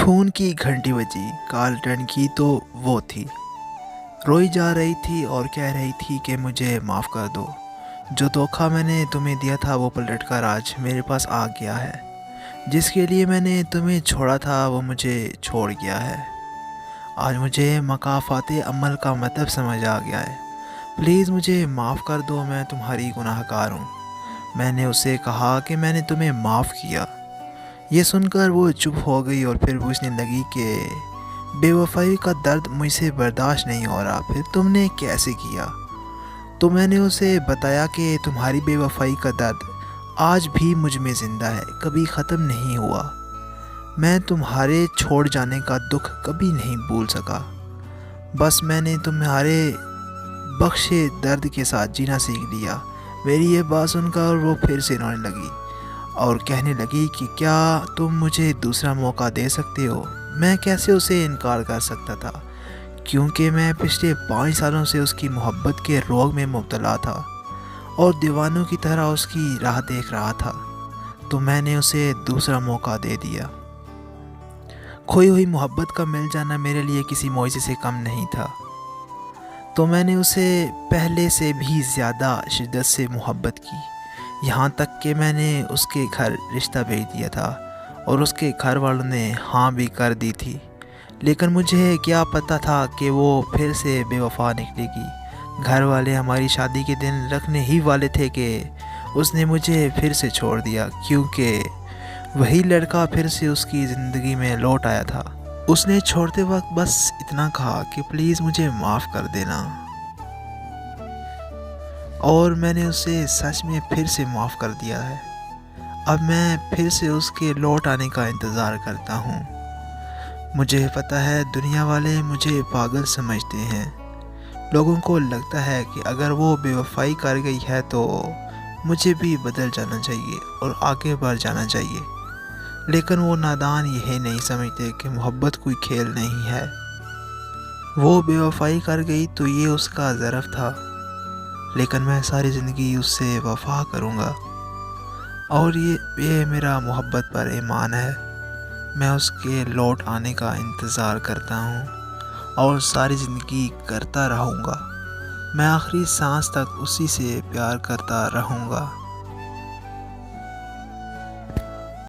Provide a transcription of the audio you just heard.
Phone की घंटी बजी, कॉल अटेंड की तो वो थी। रोई जा रही थी और कह रही थी कि मुझे माफ़ कर दो। जो धोखा मैंने तुम्हें दिया था वो पलट कर आज मेरे पास आ गया है। जिसके लिए मैंने तुम्हें छोड़ा था वो मुझे छोड़ गया है। आज मुझे मकाफ़ाते अमल का मतलब समझ आ गया है। प्लीज़ मुझे माफ़ कर दो, मैं तुम्हारी गुनाहगार हूँ। मैंने उसे कहा कि मैंने तुम्हें माफ़ किया। ये सुनकर वो चुप हो गई और फिर पूछने लगी कि बेवफाई का दर्द मुझसे बर्दाश्त नहीं हो रहा, फिर तुमने कैसे किया? तो मैंने उसे बताया कि तुम्हारी बेवफाई का दर्द आज भी मुझ में ज़िंदा है, कभी ख़त्म नहीं हुआ। मैं तुम्हारे छोड़ जाने का दुख कभी नहीं भूल सका। बस मैंने तुम्हारे बख्शे दर्द के साथ जीना सीख लिया। मेरी ये बात सुनकर वो फिर से रोने लगी और कहने लगी कि क्या तुम मुझे दूसरा मौका दे सकते हो? मैं कैसे उसे इनकार कर सकता था, क्योंकि मैं पिछले 5 सालों से उसकी मोहब्बत के रोग में मुब्तला था और दीवानों की तरह उसकी राह देख रहा था। तो मैंने उसे दूसरा मौका दे दिया। खोई हुई मोहब्बत का मिल जाना मेरे लिए किसी मोइज़े से कम नहीं था। तो मैंने उसे पहले से भी ज़्यादा शिद्दत से मोहब्बत की, यहाँ तक कि मैंने उसके घर रिश्ता भेज दिया था और उसके घर वालों ने हाँ भी कर दी थी। लेकिन मुझे क्या पता था कि वो फिर से बेवफा निकलेगी। घर वाले हमारी शादी के दिन रखने ही वाले थे कि उसने मुझे फिर से छोड़ दिया, क्योंकि वही लड़का फिर से उसकी ज़िंदगी में लौट आया था। उसने छोड़ते वक्त बस इतना कहा कि प्लीज़ मुझे माफ़ कर देना, और मैंने उसे सच में फिर से माफ़ कर दिया है। अब मैं फिर से उसके लौट आने का इंतज़ार करता हूँ। मुझे पता है दुनिया वाले मुझे पागल समझते हैं। लोगों को लगता है कि अगर वो बेवफाई कर गई है तो मुझे भी बदल जाना चाहिए और आगे बढ़ जाना चाहिए। लेकिन वो नादान यही नहीं समझते कि मोहब्बत कोई खेल नहीं है। वो बेवफाई कर गई तो ये उसका ज़रफ़ था, लेकिन मैं सारी ज़िंदगी उससे वफ़ा करूँगा और ये मेरा मोहब्बत पर ईमान है। मैं उसके लौट आने का इंतज़ार करता हूँ और सारी ज़िंदगी करता रहूँगा। मैं आखिरी सांस तक उसी से प्यार करता रहूँगा।